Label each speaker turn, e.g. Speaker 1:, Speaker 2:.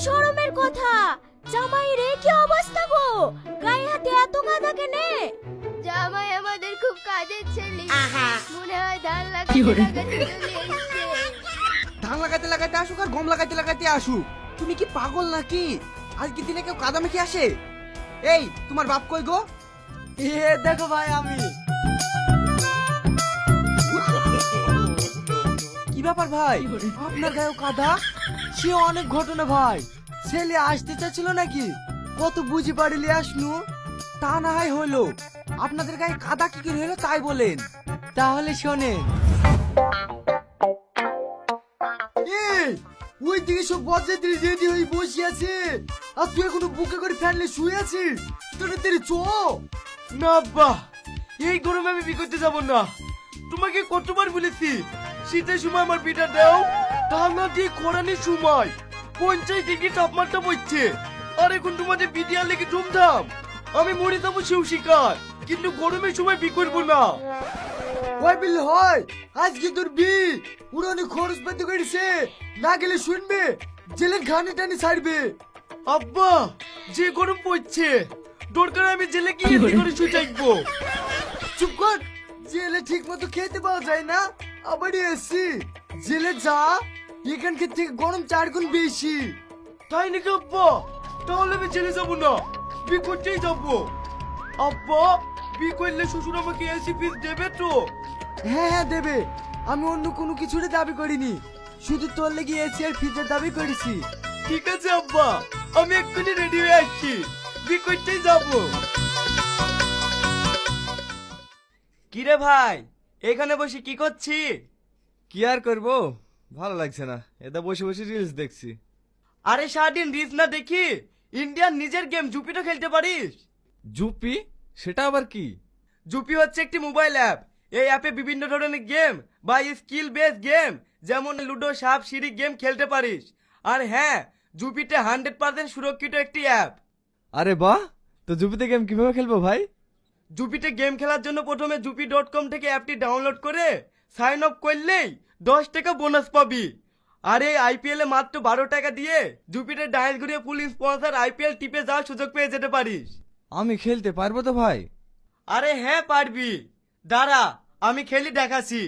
Speaker 1: শরমের কথা। জামাই রে কি অবস্থা গো, গায়ে হাতে এত কাদা কেনে?
Speaker 2: জামাই আমাদের খুব কাজের ছেলে, মনে হয় ধান লাগাতে লাগাতে চলে এসছে।
Speaker 3: ধান লাগাতে লাগাতে আসুক আর গম লাগাতে লাগাতে আসুক, তুমি কি পাগল নাকি? আজকে দিনে কেউ কাদা মেখে আসে? এই তোমার বাপ কই গো? এ দেখো ভাই আমি। কি ব্যাপার ভাই, আপনার গায়েও কাদা? সে অনেক ঘটনা ভাই। ছেলে আসতে চাচ্ছিল নাকি, কত বুঝি পারিলি আসনু। তা না হয় হলো, আপনাদের গায়ে কাদা কি করে হলো তাই বলেন। তাহলে শোনেন। এই ওই দিকে সব বজ্জাত্রী রেডি হয়ে বসে আছে, আর তুই এখনো বুকে করে ফেললে শুয়ে আছিস। তোর তেরে চো না আব্বা, এই গরমে আমি বিয়ে করতে যাবো না। তোমাকে কতবার বলেছি শীতের সময় আমার বিটা দাও, তা না দিয়ে খরানির সময় 50 ডিগ্রি তাপমাত্রা পড়ছে। আর এখন তোমাদের বিডিয়া লেগে ধুমধাম, আমি মরে যাবো সেও শিকার, কিন্তু গরমের সময় বিয়ে করবো না। হয় বিল হয়, আজকে তোর বি উড়ানি খরচ পাতি করেছে, না গেলে শুনবে জেলের ঘানি টানি ছাড়বে। আব্বা যে গরম পড়ছে, দরকার আমি জেলে গিয়ে কি করে শুয়ে থাকবো। চুপ কর, জেলে ঠিক মতো খেতে পাওয়া যায় না, আবার এসি জেলে যা এখানকার থেকে গরম 4 গুণ বেশি। তাই নাকি আব্বা? তাহলে আমি জেলে যাবো না, বি করতেই যাবো। আব্বা বি করলে শ্বশুর আমাকে এসি ফিস দেবে তো? হ্যাঁ হ্যাঁ দেবে, আমি অন্য কোনো কিছুর দাবি করিনি, শুধু তোর লেগে এসি আর ফিজের দাবি করেছি। ঠিক আছে আব্বা, আমি এক্ষুনি রেডি হয়ে আসছি, বি করতেই যাবো। কিরে ভাই, এখানে বসে কি করছি?
Speaker 4: কি আর করবো, ভালো লাগছে না, এটা বসে বসে রিলস দেখছি।
Speaker 3: আরে সারাদিন রিলস না দেখি ইন্ডিয়ার নিজের গেম জুপিটা খেলতে পারিস?
Speaker 4: জুপি? সেটা আবার কি?
Speaker 3: জুপি হচ্ছে একটি মোবাইল অ্যাপ। এই অ্যাপে বিভিন্ন ধরনের গেম বা স্কিল বেস গেম যেমন লুডো, সাপ, সিঁড়ি গেম খেলতে পারিস। আর হ্যাঁ, জুপিতে 100% সুরক্ষিত একটি অ্যাপ।
Speaker 4: আরে বাহ, তো জুপিতে গেম কিভাবে খেলবো ভাই?
Speaker 3: জুপিতে গেম খেলার জন্য প্রথমে jupi.com থেকে অ্যাপটি ডাউনলোড করে সাইন আপ করলেই 10 টাকা বোনাস পাবি। আর এই আইপিএল এ মাত্র 12 টাকা দিয়ে জুপিতে ডাইস ঘুরিয়ে ফুল স্পন্সর আইপিএল টিপে যাওয়ার সুযোগ পেয়ে যেতে পারিস।
Speaker 4: আমি খেলতে পারবো তো ভাই?
Speaker 3: আরে হ্যাঁ পারবি, দাঁড়া আমি খেলি দেখাচ্ছি।